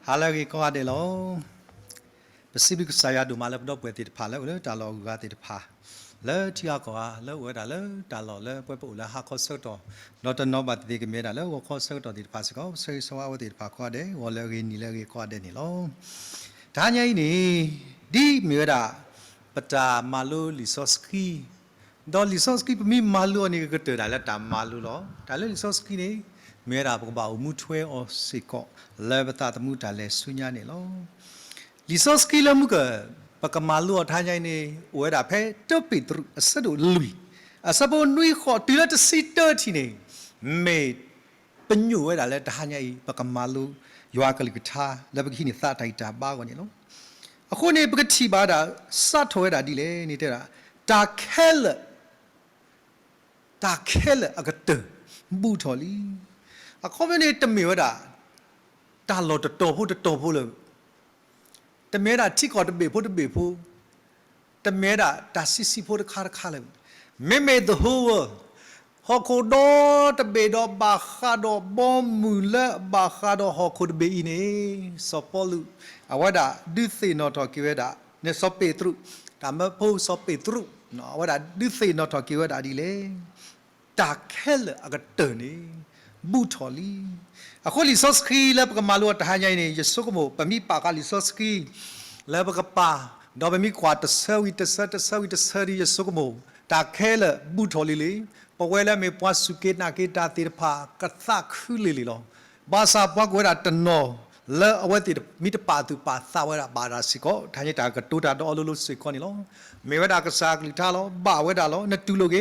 Halagi ko ade lo. Pacific saya du malap do pwede pa le ulo talo ga te pa. Le tia ko a le weda le talo le pwe pu le ha ko so to. Not no ba te ke me da le wo ko so to te pa se ko so so wa te pa ko ade wo le gi ni le gi ko ade ni lo. Da nyai ni di me da pata malu lisoski. Do lisoski mi malu ni ke te da le ta malu lo. Da le lisoski ni me da ba mu thwe o se ko le bata ta mu da le sunya ni lo. Lisoski la muka pakamalu athanya ni weda phe topitru asadu lui asabo nui kho tila ta sitter thi ni me penyu weda le thanya I pakamalu ywa kalikatha la bagi ni sa tai ta ba ko ni lo akho ni bagathi ba da sa tho weda di le ni te da ta khel agat bu tho li akho me ni tme weda ta lo to phu leแต่เมื่อได้ที่ก่อนจะเบียพูแต่เมื่อได้ตัดสิพูดข้าเลยไม่เดือหัวฮอกโคดอแต่เบียดบาคาดอบอมมือละบาคาดอฮอกโคดเบียนี่สปอลูเอาไว้ได้ดูสินอทอกิเวดาเนี่ยสเปตรุแต่เมื่อพูดสเปตรุเนาะเอาไว้ได้ดูสินอทอกิเวดาดีเลยตาแค่เลยอากาศเตือนนี่บูทอลีอะคนลิซอสกีแล้วก็มาลวดทหารใหญ่เนี่ยจะสุกโมปมีปากาลิซอสกีแล้วก็ป่าดอกมีกวาดตะเซวิตะเซรีจะสุกโมตาแค่ละบูทอลีเลยพอเวลามีปัสสุเกตนาเกตาติรพากระซักขึ้นเลยล่ะภาษาปักเวลาตันโนแล้วเอาไว้ติดมิตรป่าตุป่าสาวเวลาบาราสิโกทางนี้ตากระตุ้ดาดอลุสิโกนี่ล่ะมีเวลากระซักลิท่าล่ะบ่าเวลาล่ะนัดตุโลเก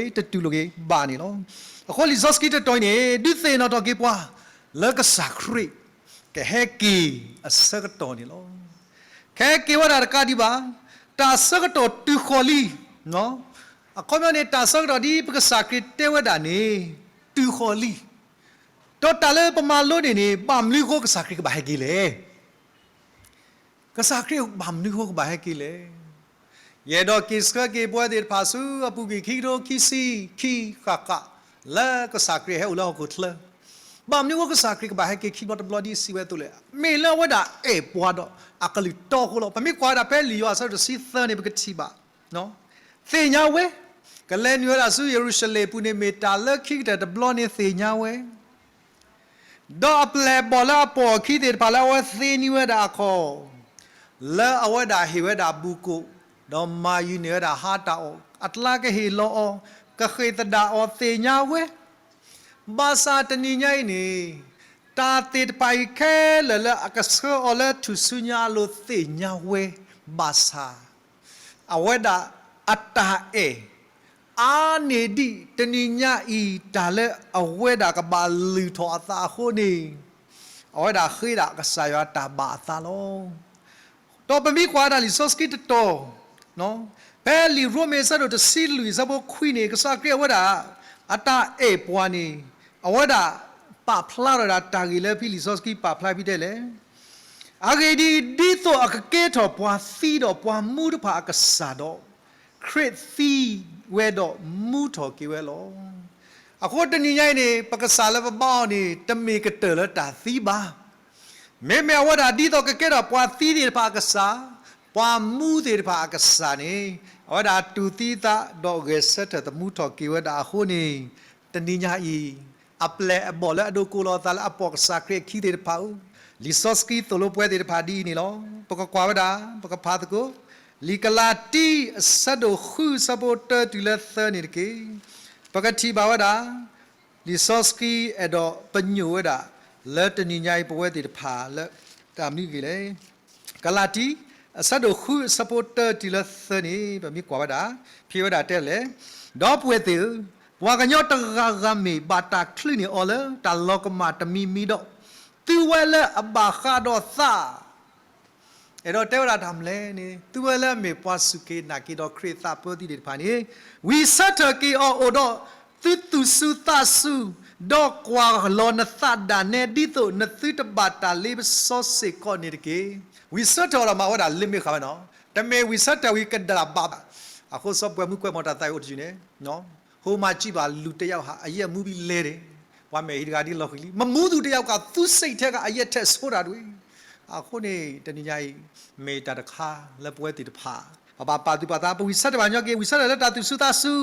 บ่านี่ล่ะคนลิซอสกีจะตัวนี้ดูเซนอตอกีปัวแล้วก็สักรีแค่กีสักตัวนี่ล่ะแค่กีว่าอะไรกันดีบ้าตาสักตัวตุขลีเนาะคนมันเนี่ยตาสักตัวดีเป็นสักรีเทวดานี่ตุขลีตัวตาเล่ประมาณโลนี่บามลิโกก็สักรีก็บ่ายกี่เลยก็สักรีบามลิโกก็บ่ายกี่เลยเยดอกิสก็เก็บไว้เดี๋ยวพาสู้อปุกิคิโรคิซีคิขะแล้วก็สักรีให้อุลากุตเลยบางนี่ว่าก็สักรีก็บ่ายกี่คิดว่าตบลอดีสิเวตุเลยไม่เล่าว่าด่าปวดอักลิโตกุลปะไม่กว่าด่าเป็นลิโออาศัยจะสิเธอเนี่ยเป็นกชีบะเนาะเสียญาเวก็เล่นอยู่ล่ะสู้เยรูซาเล็มปุ่นเมตาเลิกคิดแต่ตบลอเนี่ยเสียญาเวดอกเปล่าบอลาปอคิดแต่พาแล้วว่าเสียนี่ว่าด่าคอแล้วเอาว่าด่าเฮว่าด่าบุกุดอมมาอยู่เนี่ยด่าฮาตาออัตลาก็เฮโลอก็เคยตด่าอเสียญาเวภาษาตนีใหญ่นี่ตาติดไปแค่ละอากาศก็อลทุสุญญาโลเสียญาเวภาษาเอาว่าด่าอัตตาอาเนดีตนิญาอีตาเลเอาเวดากบาลือทอตาโคนี่เอาเวดาคือดากสายตาบาตาโลต่อไปมีกว่าดาลิซอสกิตโตเนาะเปลิโรเมซาโดตซิลุยซาโบควินีก็สักเรียว่าดาอัตตาปวานีเอาเวดาปาพลาดาตากิเลพิลิซอสกิปาพลาพิเดเลอาเกดีโตอากเกตอปวาซีดอปวามูดพาอักษาดอครีตซีเวดอมูทอกิเวโลอะโคตรนี่ใหญ่นี่ปกษาแล้วบ้านี่ตะมีกระเตอแล้วตาซีบาแม่ว่าดาดีต่อก็เกดปวาซีดีพากษาปวามูดีพากษานี่ว่าดาตูตีตาดอกเกษตตะมูทอกิเวดาโคนี่ตะนี่ใหญ่อัปเลบอลและดูกูรอตาละปอกสักเรคีดีพาลิซอสกีตัวโลปเวดีพาดีนี่ลอปกกวาวดาปกพาตกูลิกลาตีสัดขุสะโบเตติเลเซนี่กีปกติบ่าวดาลิซอสกีเอดอปัญญูดาเลตนิญายปเวติพาเลตามนี้กีเลยกลาตีสัดขุสะโบเตติเลเซนี่บะมีกว่าดาพี่วดาเตเลดอปเวติว่ากันยอตกะกะมีบาตาคลินี่ออเลตาลอกมาตมีดอติเวเลอบาคาดอซาเราเทวดาทำเลยนี่ตัวเล่มมีปัสสุเกนักกีดอคริสตาปฏิเดชพานี่วิสัตกีอโอดอตุสุตาสุดอกกว่าลอนสัตดานเนดิโตนตุตบาตาลิบซอสกอนิรกีวิสัตเรามาว่าดาลิมิขาวเนาะแต่เมื่อวิสัตวิกันดาบาอะโคสอบมุกมอตาไตโอจิเนเนาะโฮมาจิบาลุเตยาหาอายะมูบิเลเรว่าเมฮิกาดิลอคิลีมมูดูเตยากาตุสิเทกาอายะเทสโซราด้วย အခုနေတနည်းကြီးမေတာတခါလက်ပွဲတီတဖာဘာပါတူပါတာပဝိဆက်တဘာညောကေဝိဆက်လက်တာသူစုတာစု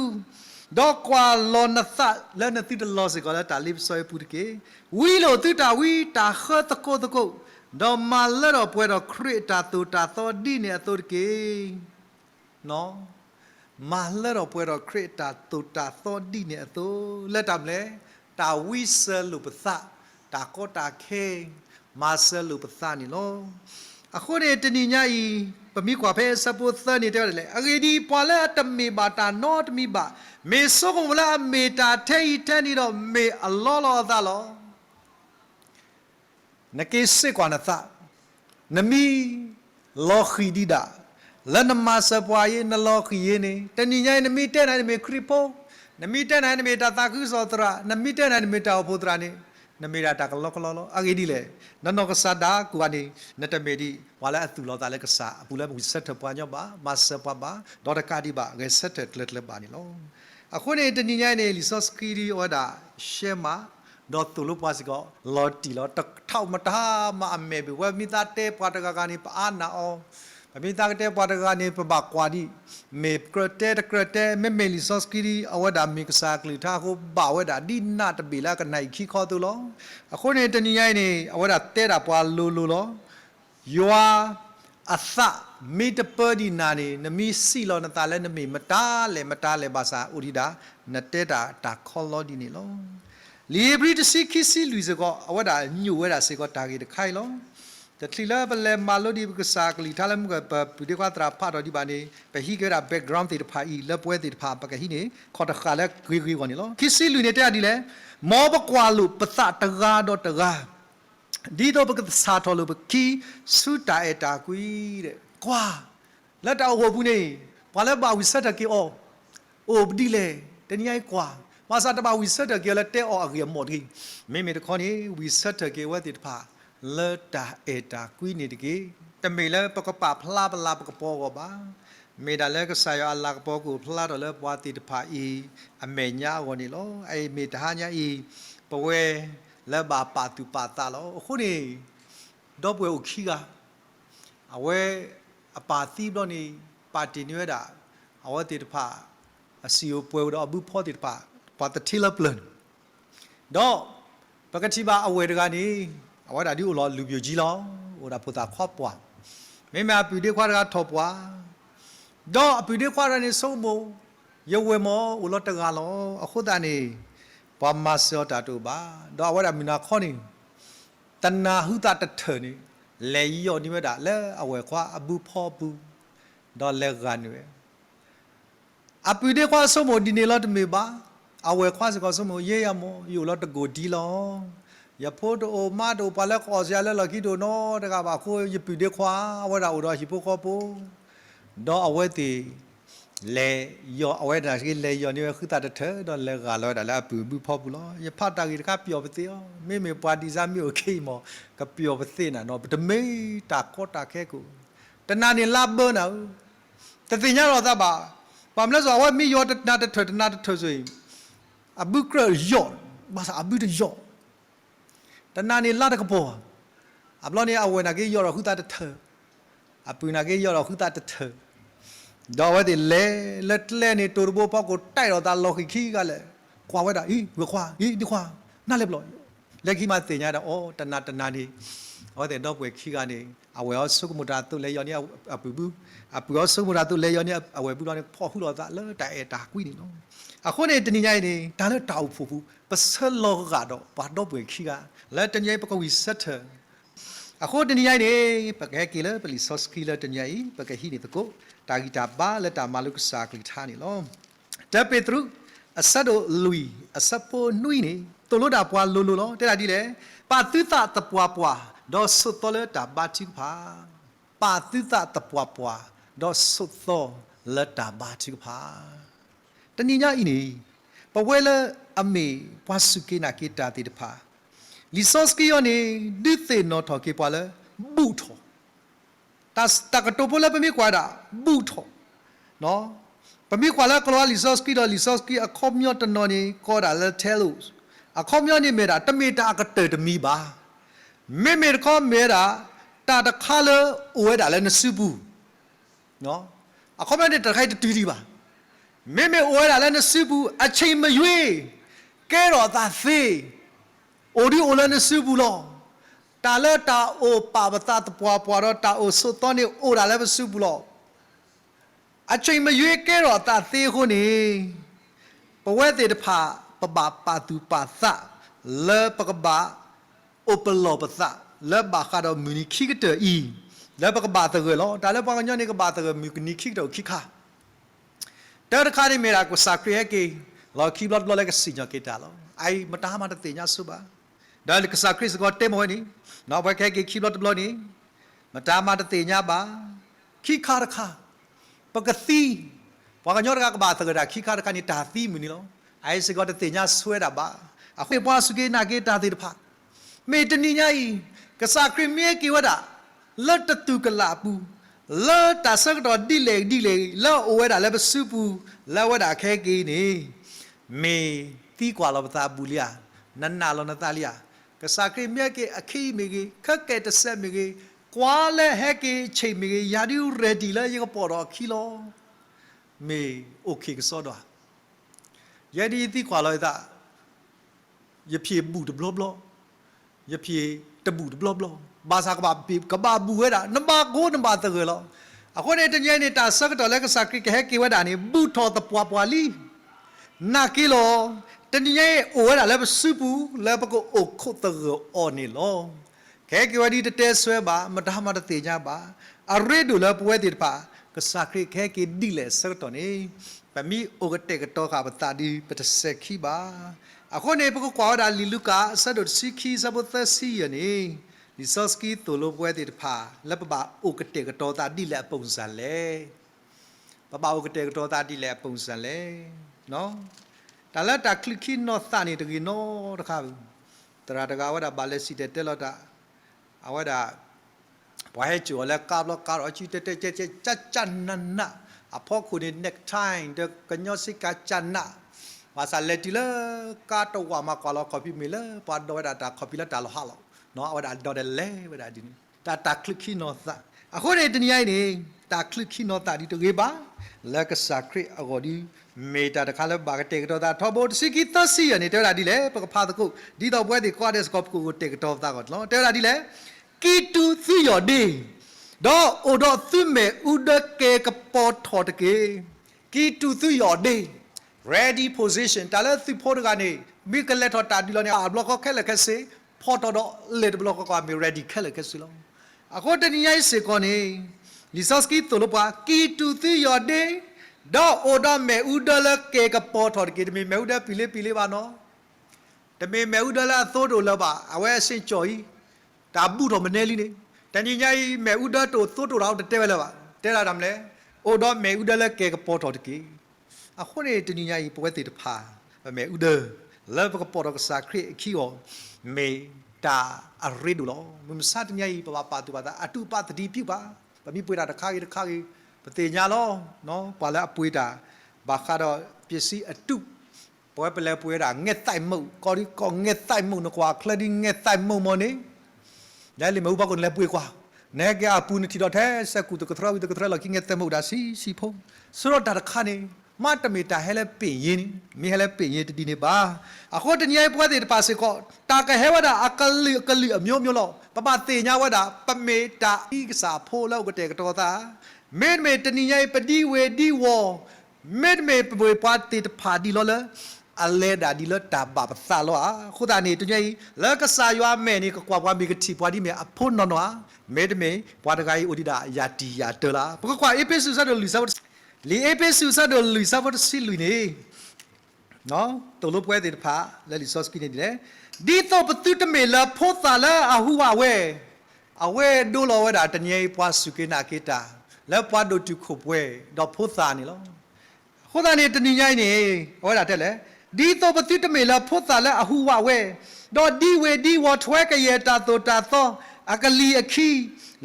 ဒေါကွာလောနသလက်နတိတလောစေကလာတာလိပဆွေပုတကေဝီလိုတူတာဝီတာခတ်တကိုတကိုဒေါ်မာလက်တော့ပွဲတော့ခရစ်တာတူတာသောဒီနေအတူတကေနော်မာလက်တော့ပွဲတော့ခရစ်တာတူတာသောဒီနေအတူလက်တမလဲတာဝိဆလူပသတာကောတာခေမာဆလူပသနီလောအခုနေတနိညာဤပမိကွာဖဲစပုသနေတဲ့လေအဂေဒီပွာလဲတမေဘာတာနောတမိဘာမေစောကဝလာမေတာထဲဤတနီတော့မေအလောလောသလောနကေစစ်ကွာနသနမီလောခီဒီဒါလနမစပွားယေနလောခီယေနေတနိညာနမီတဲ့နိုင်မေခရိပိုနမီတဲ့နိုင်မေတာတာကုသောတရာနမီတဲ့နိုင်မေတာဘုဒ္ဓရာနေနမေရာတာကလောကလောအဂေဒီလေနနောကဆာဒါကူအနေနတမေဒီဝါလာအသူလောတာလေကဆာအပူလေဘူဆက်ထပွားညောပါမဆပပါဒေါ်တကာဒီပါဂေဆက်တက်လက်လက်ပါနီလောအခုနေတနိညာနေလီဆော့စကီရီဝဒါရှေမာဒေါ်တူလိုပါစကောလော်တီလော်တထောက်မတာမအမေဘဝမိသားတေပွားတကကနေပါအာနာအောအမိသားတေပွားတကနေပပကွာဒီမေကရတေမေမေလီဆော့စကီရီအဝဒါမီကဆာကလီတာကိုဘာဝဒါဒီနာတပီလာကနိုင်ခီခေါ်တူလောအခုနေတနိညာနေအဝဒါတဲတာပွားလိုလိုလောယွာအသမီတပဒီနာနေနမီစီလောနတာလဲနမီမတားလဲဘာသာဥရိဒါနတဲတာတာခေါ်လောဒီနေလောလီဘရီတစီခီစီလူစကောအဝဒါညူဝဲတာစေကောတာကြီးတခိုင်လောတတိလာဘလဲမာလိုဒီကစားကလီထားလမ်ကပဒီကွာတရာဖတ်တော်ဒီပါနေပဟိကရာ background တေတဖာဤလက်ပွဲတေတဖာပကဟိနေခေါ်တခါလဲဂွေကောနေလောခီစီလူနေတဲ့ဒီလဲမောဘကွာလူပသတကားတော့တကားဒီတော့ပကစားတော်လူပကီစုတာအတာကွီတဲ့ကွာလက်တော်ဟိုဘူးနေဘာလဲပါဝိဆက်တကေအောအိုပဒီလေတနည်းကွာမာစာတပါဝိဆက်တကေလက်တဲအောအကေမော်ဒီမေမေတခေါနေဝိဆက်တကေဝဲတေတဖာလက်တာအတာကွီနေတကေတမေလဲပကပဖလာပလာပကပေါ်ကောပါမေဒါလဲကဆာယအလာကပေါ်ကိုဖလာတော့လဲပွားတီတဖာဤအမေညာဝနေလောအဲမေတဟာညာဤပဝဲလက်ပါပါတူပါတာလောအခုနေတော့ပွဲဥခီကအဝဲအပါသီးတော့နေပါတီနွဲတာအဝဲတီတဖာအစီယိုပွဲတော့ဘူးဖောတီတဖာပါတတီလပလန်တော့ပကတိပါအဝဲတကနေအဝဲတာဒီလောလူပြကြီးလောဟိုဒါဖုတာခေါ်ပွားမေမပီဒီခွာကထော်ပွားတော့ပီဒီခွာရနေစုံမရဝဲမောဦးလောတကလောအခုတနေဘာမဆောတာတူပါတော့အဝဲတာမီနာခေါနေတနာဟုတာတထနေလေယောဒီမတာလဲအဝဲခွာအဘူးဖောဘူးတော့လဲကန်ဝဲအပီဒီခွာစုံမဒီနေလောတမေပါအဝဲခွာစကောစုံမရေရမောယူလောတကိုဒီလောยาพูดโอมาดูปลาเล็กออกเสียแล้วเราคิดดูเนาะแต่ก็บอกคุยปีเดียวคว้าว่าเราอุดรหิปุกปูดอเอาไว้ตีเลยยอเอาไว้แต่ที่เลยยอนี่คือตัดเถอะดอนเลยกันแล้วแต่ละปีบุพอปุล้อยาพัดตากิครับเปียวไปเสียไม่มีปลาดีซ่ามีโอเคมั้งก็เปียวไปเสียน่ะเนาะแต่ไม่ตากก็ตากแค่กูแต่นานนี่ลาบเบอร์น่ะแต่สิ่งนี้เราจะบอกความแล้วสว่ามียอดนาเถอะสิอาบุกระยอดภาษาอาบุจะยอดตนานี่ลาดกระโปงอับล้อนี่เอาไว้นักเกี่ยวเราคือตาเถอะอับปืนนักเกี่ยวเราคือตาเถอะดาวไว้ดิเล่นี่ตัวรูปพ่อกูใต้เราตาเราขี้กันเลยคว้าไว้ได้เบื่อคว้าดีคว้าน่าเรียบร้อยเล็กขี้มาเสียเนี่ยโอ้ตนานี่เอาไว้แต่ดอกเวขี้กันนี่เอาไว้เอาสุกมุดาตุเลยย้อนนี่เอาปืนเอาสุกมุดาตุเลยย้อนนี่เอาไว้ปืนเราเนี่ยพ่อคู่เราตาเลิศแต่ตากุ้ยนี่น้องအခုနေတနည်းညနေဒါလည်းတောက်ဖို့ပစလောကတော့ဘာတော့ပွေခိကလဲတနည်းပကဝီဆက်ထအခုတနည်းညနေပကဲကီလပလီဆော့စကီလတနည်းပကဟီနေတကိုတာဂီတာပါလက်တာမလုကစာကလီထားနေလောတပေထရုအဆတ်တို့လူအဆပ်ပိုနွိနေတိုလိုတာပွားလိုလောတဲ့တာဒီလေပါတိတတပွားဒေါ်ဆုတော်လက်တာဘာတိဖာပါတိတတပွားဒေါ်ဆုတော်လက်တာဘာတိဖာတနည်းညဤနေပဝဲလအမေပွားစုကေနာကေတာတိတဖာလီဆော့စကီယောနေဒီသေနော်ထော်ကေပွားလဘူထောတကတိုပိုလပမီကွာတာဘူထောနော်ပမီကွာလာကလောလီဆော့စကီအခေါမျောတနော်နေကောတာလဲထဲလို့အခမျောနေမေတာတမီတာကတေတမီပါမေခေါမေတာတ ตาตะคาเลโอ้ยด่าเลยนสืบูเนาะอะเขาไม่ได้ตะไคร้ตะตีดีป่ะไม่โอ้ยด่าเลยนสืบูอาเชยมายุยแกรอตาเฟโอดีโอเลยนสืบูลอตาเลตาโอปาบตาตะปัวปัวรอตาโอสุตอนนี้โอด่าเลยนสืบูลออาเชยมายุยแกรอตาเฟคนนี้ปะเวติตะพาปะบาปาตุปาสะเลปะกะบาโอเปโลปะสะเลบาคาดอมินิคิกเตออีเลปะกะบาตะเกลอตาเลปะกะญอนี่กะบาตะเกมินิคิกเตอคิคาเตอร์คาดิเมรากุสาครีเฮกีลอคีบลอดบลอเลกสิญอเกตาลอไอมะตามาตะเตญาสุบาดาลิกสาคริสกอเตมโหนี่นอบ่แค่กีคีบลอดบลอนี่มะตามาตะเตญาบาคิคาระคาปะกะตีปะกะญอระกะบาตะเกดาคิคาระคานี่ตาตีมินี่ลอไอสกอตะเตญาสวยดาบาอะเขปวาสุเกนาเกตาเตดพาเมตนิญาอีกษาคริเมียกีวดาลัตตุกลาปูลัตตาสักดอดิเลลาโอเวดาเลบสุปูลาวดาแค่กีนี่เมตีกว่าลาบตาบุลียานันนาลนตาลียากษาคริเมียกีอคีเมกีคักเกตเซเมกีกว่าเลเฮกีเชเมกียาดิวเรดีละยกปอรอคิโลเมโอเคกซอดายาดีตีกว่าลอยตายาพีบูดบลอบลอยาพีตะบูดบลอบลอบาซากบาปีกบาบูเวดานัมบาโกนัมบาตะเกลออะคนเอตญะนี่ตาสักตอเลกสักกิแฮกิวดานี่บูทอตะปัวปัวลีนากิโลตญะโอเวดาเลบซุปูเลบโกโอโคตะเกออนี่ลอแค่กิวดีตะเตสเวบามะดามาตะเตญาบาอะเรดูเลปเวติปากสักกิแค่กิดิเลสักตอนี่ปะมีโอกเตกตอคาบตาดีปะตะเซคิบาอะคนเอปก็กว่าดาลิลูกาสะดุดสิคีซะบตะซียนี่ดิซอสกีตัวโลบเวติตพาและปะบาโอกเตกตอตาดิแลပုံစံလဲปะบาโอกเตกตอตาดิแลပုံစံလဲเนาะตาละตาคลิกคีนอตานี่ตะกีโนตะคาตราตะกาวดาบาเลสิเตเตลอตาอวดาปะเฮจูและกาบลอกาอจิเตเตเจจัดจันนันนะอะพอคุณเน็กไทเดกะญอสิกาจันนะภาษาเลติเลกาตวามาควาลอคอพิเมเลปาดอดาตาคอพิละตาลฮาลเนาะอวดาดอเดเลวดาดิตาคลิกคีนอตาอะโคเรตนี่ไอนี่ตาคลิกคีนอตาดิตเกบาและกษาคริอโกดีเมตาตะคาลบากเตกตอตาทอบอสิกิตาซีนี่เตราดิเลปะพาตะกุดีตอပွဲဒီကွာဒက်စကော့ကိုเตกตอตาก็เนาะเตราดิเลกีตูซียอดีดอโอดอซุเมอุดเกกปอทอตะเกกีตูซียอดีready position ตาเลสิโพดกานี่มีกะเลทอตาดิโลเนี่ยบล็อกก็แค่ละแค่สิพอตอดเลดบล็อกก็มี ready แค่ละแค่สิลออะโคตนี่ไอสิกอนี่ลิซอสกีตโลปากีตูซียอดีดอโอดอเมอุดเลเกกปอทอตะเกมีเมอุดปิเลบาเนาะแต่เมอุดละโซโดลบาอเวสิจอยตาบูดอมเนลีนี่แต่นี่ไงเมอุดโตโซโดเราเตเวลบาเตละดำเลโอดอเมอุดเลเกกปอทอตะเกอะคนเอตนี่ไงปวยติตพาเมอุดเลบกปอดกษาคริคิโอเมตาอะเรดูลอมุมซาตนี่ไงปะปาตุปาตาอตุปาตดีปิบาปะมีปวยตาตะคากีปะเตญาลอเนาะปาละปวยตาบาคาดอปิสีอตุปวยเปเลปวยตาเงไตมุกอดิกอเงไตมุนกว่าคลดิเงไตมุมอนี่ยายลิมูบากอนเลปวยกว่าเนกะปูนติดอแท้สกุตกทราวิตกทราลกิเงไตมุดาสีพงสรดาตะคานี่มาตเมตาเฮเลเปยินมีเฮเลเปยินตดีเนบาอะโคตนี่ไอปวติปาสิก็ตากะเฮวดาอกะลิอမျိုးลอปะปะเตญาวดาปะเมตาอีกษาโพแล้วก็เตกตอตาเมดเมตนี่ไอปดีเวดีวอเมดเมปวยปาติตพาดีลอเลอะเลดาดีลตาบาปซาลออะโคตานี่ตุญไอแล้วก็สายอเมนี่ก็กว่ามีกะทิปวาดีเมอพนนอเมดเมปวาตกายโอดิดายาติยาเตลาปกว่าเอเปสุซาโดลิซาลีเอเปสุซาโดลุยซาบอสิลุยนี่เนาะตโลปวยติพาและลิซอสกินี่ดิเลดีโตปตุตเมลาโพตาลาอะฮูวาเวอเวดูลอเวดาตนี่ปวาสุเกนาเกตาแล้วปวาโดตุคุปวยดอโพตานี่ลอโคตานี่ตนี่ไงนี่เวดาเตเลดีโตปตุตเมลาโพตาลาอะฮูวาเวดอดีเวดีวอทเวกเยตาโตตาโตอะกะลีอะคี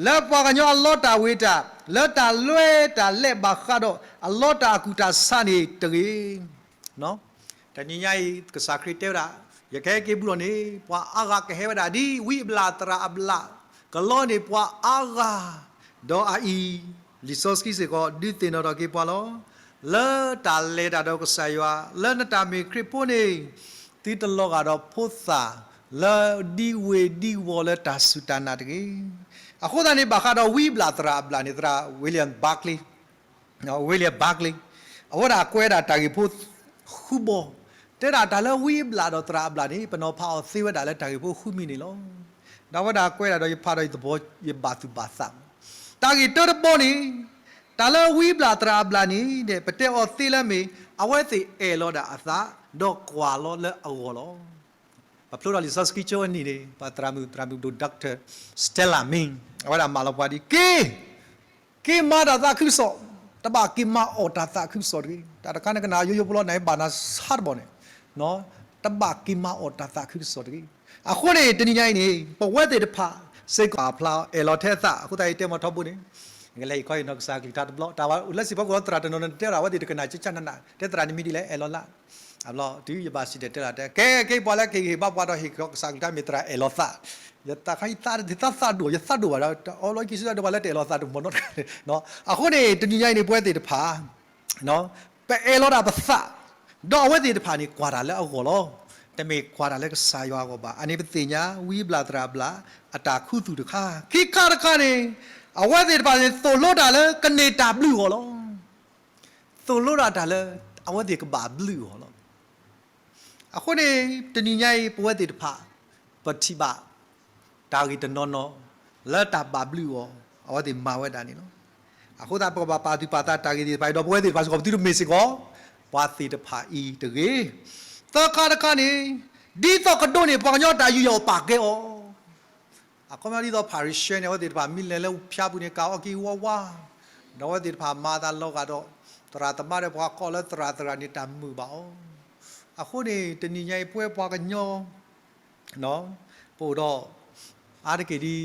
แล้วปากญออัลเลาะห์ตาเวตาแล้วตาลุยตาเลบาคาดออัลเลาะห์ตากุตาซานีตะกีเนาะแต่นี่ไงกษาคริเตระอย่าแค่เก็บบุรนี่ว่าอากาเฮวดาดีวิบลาตระอับลา ကလောနေပွားအားကဒေါ်အီလီဆော့စကီစေကောဒီတင်တော်ကေပွားလောလဲတာလေတာတော့ကဆာယွာလဲနတာမီခရစ်ပိုနေတီတလောကတော့ဖို့စာလဲဒီဝေဒီဝေါ်လဲတာဆူတနာတကေအခုတည်းဘာကတော့ဝီဘလာတရာဘလာနေတရာဝီလျံဘတ်ကလီနော်ဝီလျံဘတ်ကလီအဝရကွဲတာတာကေဖို့ခုဘောတဲ့တာလဲဝီဘလာတော့တရာဘလာနေပနောဖောက်သေဝတာလဲတာကေဖို့ခုမီနေလောဒါဝတာကွဲတာတော့ဖာတော့သဘောရဘာသူဘာသာတာကေတော်ပေါ်နေတာလဲဝီဘလာတရာဘလာနေတဲ့ပတဲ့အော်သေလဲမေအဝဲစီအဲလောတာအသာတော့ကွာလောလဲအော်လောပပလိုလီဆော့စကီချိုနီနေပါတရာမူဒိုဒေါက်တာစတယ်လာမင်းအဝဲတာမာလောပါဒီကေမာဒါသာခုဆောတဘာကေမာအော်တာသာခုဆောဒီတာတခါနကနာယိုပလောနိုင်ဘာနာဆတ်ဘောနေနော်တဘာကေမာအော်တာသာခုဆောဒီအခုနေတနိညိုင်းနေပဝဲတဲ့တဖာစိတ်ကွာဖလာအဲလောထဲသအခုတိုင်တဲမထောက်ဘူးနေငလေခွိုင်းနောက်ကစားကလီတာဘလောတာဝလက်စီဘကောတရာတနတဲရာဝဒီတကနာချချနနာတဲတရာနိမီဒီလေအဲလောလာအဘလောဒီရပါစီတဲလာတဲကေပေါ်လာကေဘဘွားတော့ဟိကောစားကလီတာမီတရာအဲလောသယတခိုင်တာဒီသသဒိုယသဒိုဘာအော်လိုကိစတော့ဘာလဲတဲလောသဒိုမနောနော်အခုနေတနိညိုင်းနေပွဲတဲ့တဖာနော်ပဲအဲလောတာပသတော့ဝဲတဲ့တဖာနေကွာတာလဲအော်လောတမေခွာတာလဲကစားရွာကောပါအနေပတိညာဝီဘလာတရာဘလာအတာခုသူတခါခိခါတခါနေအဝဲတဲ့ပါနေသိုလို့တာလဲကနေတာဘလူးဟောလောသိုလို့တာလဲအဝဲတဲ့ကဘာဘလူးဟောလောအခုနေတဏိညာရေးပွဲတဲ့တဖာပတိပါတာဂီတနော်နော်လက်တာဘာဘလူးဟောအဝဲတဲ့မာဝဲတာနေနော်အခုတာပပါတိပါတာတာဂီဒီပိုင်တော့ပွဲတဲ့ပါစကောတိလို့မေစီကောဘာတိတဖာဤတကေတခါတခါနေဒီတော့ကတော့နေပေါညောတာယူရောပါကေဩအခုမှဒီတော့ပါရီရှယ်နေဝဒီပါမီလဲလဲဖျားဘူးနေကောက်ကီဝဝတော့ဒီပါမာတာလောကတော့တရာတမရဘွားကောလတရာနေတမှုပါဩအခုနေတဏိညာပွဲပွားကညောနော်ပို့တော့အားတကေဒီ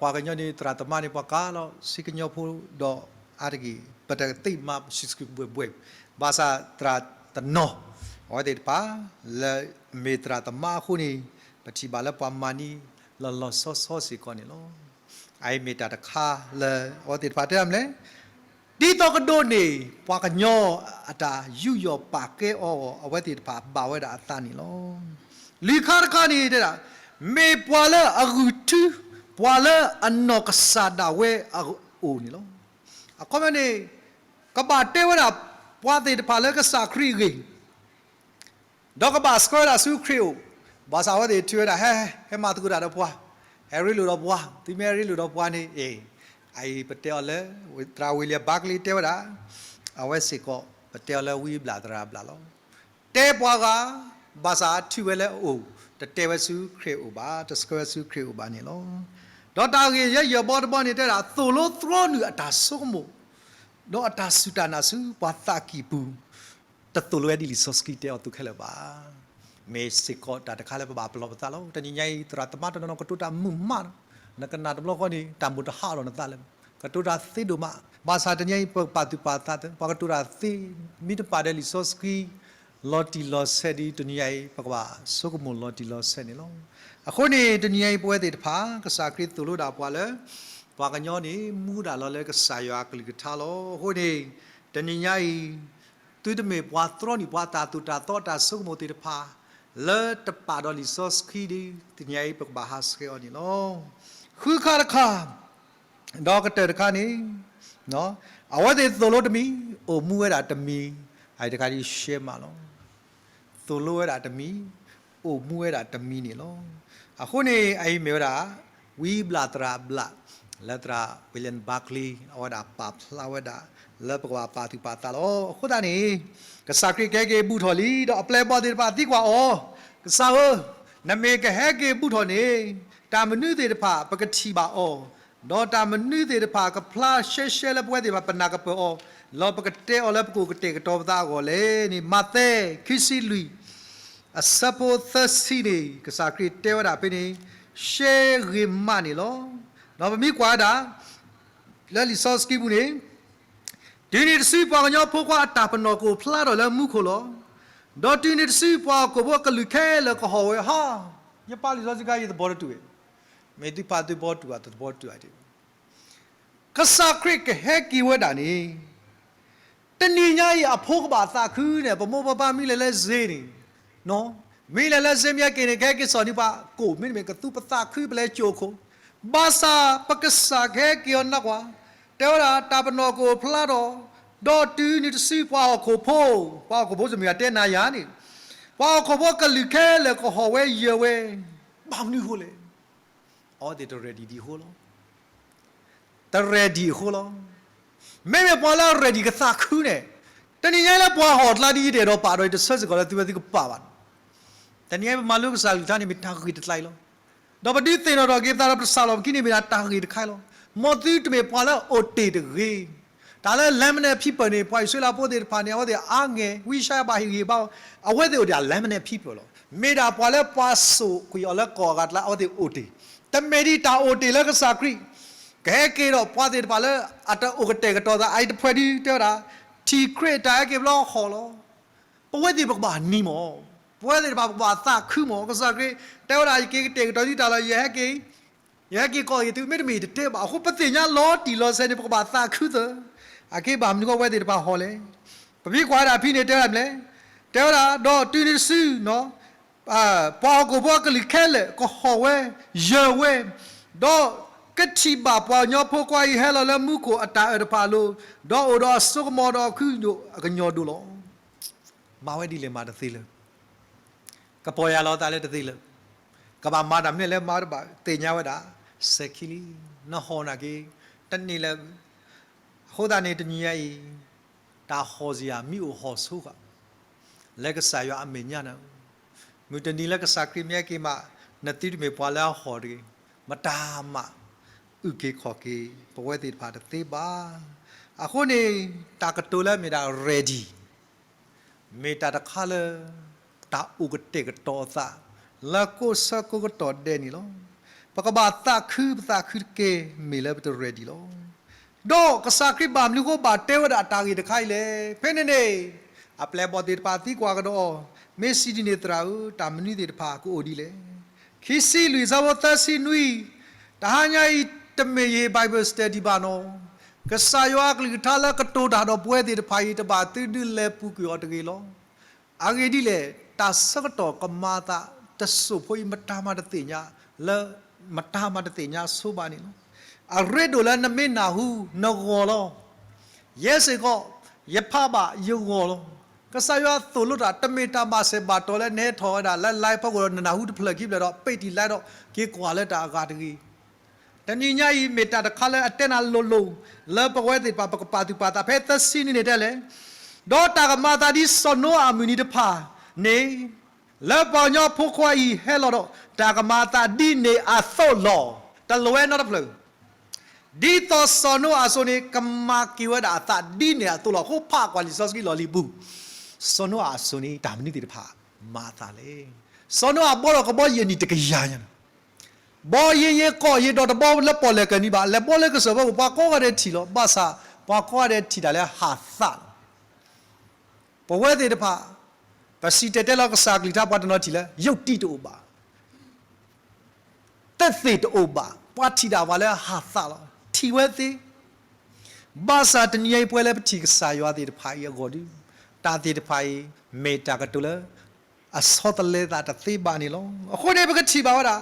ပွားကညောနေတရာတမနေပွားကားလို့စီကညောဖို့တော့အားတကေပတတိမစစ်စကဘွေဘာသာတရာတနောဝဒေပါလေမေတရာတမခုနေပတိပါလပမာနီလောဆောစီကောနေလောအိုင်မေတာတခါလေဝဒေပါတဲ့မလဲဒီတော့ကဒိုနေပွားကညောအတာယူယောပါကဲအောအဝဒေပါဘာဝဲတာအတန်နီလောလီခါခါနေတဲ့မေပွာလဲအဂူတူပွာလဲအနောကဆာဒါဝဲအိုနီလောအခုမနေကဘာတဲဝဲတာပွာတဲ့ပါလဲကစာခရီဂီဒေါကဘာစကောလာစုခရီယိုဘာသာဝတ်တွေထွေးတာဟဲမာတကူတာတော့ပွားဟယ်ရီလိုတော့ပွားဒီမယ်ရီလိုတော့ပွားနေအေးအိုင်ပတဲလဲဝီထရာဝီလီဘတ်လီတဲဝတာအဝဲစီကောပတဲလဲဝီဘလာဒရာဘလာလောတဲပွားကဘာသာထွေးလဲအိုတဲဝစုခရီယိုဘာတစကောစုခရီယိုဘာနေလောဒေါတာကြီးရဘောတဘောနေတဲ့တာသိုလိုသရောနူအတာဆုံးမို့တော့အတာစူတာနာစုပွားတာကီပူတတူလွဲဒီလီဆော့စကီတဲအတူခဲလပါမေစစ်ကောတာတခါလဲပါဘလောပတာလောတညညိုင်တရာတမတနကတူတာမူမာနကနာတဘလောကောနီတမ်ဘူတဟာရောနတာလဲကတူတာသိဒုမဘာသာတညိုင်ပါတူပါတာပကတူတာသိမိတပါဒလီဆော့စကီလော်တီလော်ဆက်ဒီတညိုင်ပကဘာဆုကမလော်တီလော်ဆက်နေလောအခုနေတညိုင်ပွဲတဲ့တဖာကစားခရစ်တူလို့တာပွာလဲပွာကညောနေမူတာလောလဲကစားရွာကလီကထားလောဟိုနေတညညိုင်တူတမေပွားထရောနီပွားတာတူတာတော့တာဆုကမိုတီတဖာလဲတပါတော်လီဆော့စကီဒီတညိုင်ပကဘာဟာစကေအော်နီလောခုခါရခါဒေါကတာတခါနေနော်အဝတ်တွေသိုလို့တမီအိုမူရတာတမီအဲ့တခါကြီးရှဲမှာလောသိုလို့ရတာတမီအိုမူရတာတမီနေလောအခုနေအဲ့မေရာဝီဘလာတရာဘလာလက်တရာဝီလျံဘတ်ကလီအဝဒါပါဖလာဝဒါလဲပကွာပါတူပါတာလောခုတာနေကစားကရီကဲဘူးထော်လီတော့အပလဲပေါ်တဲ့ပါတိကွာဩကစားနမေကဟဲကေဘူးထော်နေတာမနုတဲ့တဖာပကတိပါဩတော့တာမနုတဲ့တဖာကဖလာရှဲလဲပွဲတဲ့ပါပနာကပေါ်ဩလောပကတဲဩလဲပကိုကတဲကတော့တာကိုလေနေမတဲ့ခီစီလူအစပိုသစီနေကစားကရီတဲဝတာပဲနေရှဲရီမနီလောတော့မီကွာတာလဲလီဆော့စကီဘူးနေဒီနေ့စီပွားကညောဖိုးကွာတာပနောကိုဖလာတော့လဲမှုခိုလောတော့ဒီနေ့စီပွားကိုဘကလူခဲလကဟောဝဲဟာညပါလီလောစကရတဲ့ဘော်တူ မေတိပါတိဘောတူတာဘောတူရတယ်ကစားခရစ်ကဟဲကီဝဒနီတဏိညာရဲ့အဖို့ကပါသာခူးနဲ့ဗမောပပမိလဲဇေးနေနော်မိလဲဇေးမြကိနေခဲကိစောနိပါကိုမိမေကသူပသာခူးပလဲချိုခိုဘာသာပကစားခဲကီယောနကွာတဲဝရာတာပနောကိုဖလာတော့ဒေါ်တူနီတစီပွားကိုဖိုးပွားကိုဖိုးစမြတဲနာယာနေပွားကိုဘောကလိခဲလေကိုဟောဝဲယေဝဲဘာမနီဟိုလေအော်ဒီတော့ ready ဒီဟိုလောတ ready ဟိုလောမဲမဲပွားလာ ready ကစားခူးနေတနည်းရဲပွားဟောတလာဒီတဲ့တော့ပါတော့တဆွတ်စကောလည်းသူပဲသူကပါပါတနည်းမလူကစားလူသားနေမတာခီတလိုက်လောတော့ပတိတင်တော့ကေတာပစာလောကိနေမတာခီတခိုင်လောမောတိတမေပွားလာအိုတေတရေဒါလည်းလမ်းမနဲ့ဖြစ်ပေါ်နေပွားဆွေလာပို့တဲ့ဖာနေဟောတဲ့အာငယ်ဝိရှာပါဟီပေါ့အဝဲတဲ့ဒါလမ်းမနဲ့ဖြစ်ပေါ်လောမေတာပွားလဲပွားဆိုကိုရလဲကောကတ်လာအော်တဲ့အိုတေတမေဒီတာအိုတေလဲကစားခရီကဲကေတော့ပွားတဲ့ပါလဲအတအိုကတဲ့ကတော့အိုက်တဖွဲ့ဒီတဲ့တာတီခရစ်တာကေဘလောခေါ်လောပဝဲတဲ့ပကဘာနီမောပဝဲတဲ့ပါပဘာသာခူမောကစားခရီတဲ့တာကေတဲ့ကတော့ဒီတာလဲရဲကေကောရတူမေတမီတဲ့ပါအခုပတိညာလောတီလောဆဲတဲ့ပကဘာသာခူတဲ့အကေဘာမနီကောဝဲတဲ့ပါဟောလဲပပိကွာတာဖိနေတဲ့ရမလဲတဲ့တာတော့တူနီစုနော်ပွားကိုဘောကလိခဲလေကိုဟောဝဲယေဝဲတော့ကတိဘာပွားညောဖို့ကွာဟဲလာလမှုကိုအတာအပါလို့တော့အိုတော့စုကမောတော့ခုညိုအကညောတို့လောမဝဲဒီလေမာတသေးလေကပေါ်ရလောတာလေတသေးလေကဘာမာဒမ်နဲ့လေမာဘာတေညာဝဲတာစက်ကီလီနဟောနာကေတနေ့လေဟိုတာနေတညီရဲ့တာဟောစီယာမိအိုဟောဆိုးကလက်ကဆာရအမေညာနာမြတနီလက်ကစားခရီမြဲကေမနတိမေပွာလာဟော်ဒီမတာမဥကေခေါ်ကေပဝဲတိပါတဲ့ပါအခုနေတာကတိုလာမေတာ ready မေတာတခါလတာဥကတေကတော်သာလာကိုစကိုကတော်တဲ့နီလောပကဘာတာခူတာခူကေမေလဘတ ready လောတော့ကစားခရီဘာမလူကိုပါတဲဝဒတာကြီးတခိုင်လေဖင်းနေအပလက်ဘောတိပါတိကွာကတော့မေစီဒီနေတရာတာမနီတဲ့ဖာကိုအိုဒီလေခီစီလူဇဝတ်စီနွီတာဟာညာဤတမေယေဘိုင်ဘယ်စတဒီဘာနောကဆာယောကလီထာလာကတိုဒါတော့ပွဲတဲ့ဖာဤတပါတိဒလေပူကျော်တကေလောအာဂေဒီလေတာစကတော့ကမာတာတဆုဖွေမတာမတတိညာလဲမတာမတတိညာဆိုပါနေလောအရက်ဒိုလာနမေနာဟုနောလောယေစေကောယဖဘာယောလောကဆာယောသို့လို့တာတမေတာမဆေဘာတော်လဲနဲထော်တာလဲလိုက်ဖောက်ကိုနာဟုတဖလက်ကိပလဲတော့ပိတ်တီလိုက်တော့ကေကွာလဲတာအကာတကြီးတဏိညာဤမေတာတခါလဲအတက်နာလုံးလုံးလဲပဝဲတိပါပကပါတူပါတာဖဲသစီနေတဲ့လဲဒေါ်တာကမာတာဒီစောနောအမူနီတဖာနေလဲပေါ်ညောဖို့ခွာဤဟဲလောတော့တာကမာတာဒီနေအသောလောတလွဲနော်တဖလို့ဒီတော့စောနောအဆိုနေကမာကီဝဒအတာဒီနေအသောလောဟိုဖကွာလီစောစကီလော်လီဘူးစောနောအဆိုနေတာမနီတိတဖာမာတာလေစောနောအဘောကဘောယနီတကရညာဘောယေကောယေတော့ဘောလက်ပေါ်လက်ကနီပါလက်ပေါ်လက်ကဆိုဘောပါကောရတဲ့ထီလောပါစာပါကောရတဲ့ထီတာလဲဟာသဘဝတဲ့တဖာပစီတဲတဲလောက်ကစားကလီတာပတ်နော်ထီလဲရုတ်တိတိုပါတက်သေးတိုပါပွားထီတာပါလဲဟာသလောထီဝဲသေးဘာစာတညိပွဲလဲပတိကစားရွာတဲ့တဖာယေကိုဒီတာတဲ့တဖာမေတာကတူလဲအစောတလဲတာသေပါနေလောအခုနေပကထီပါဝတာ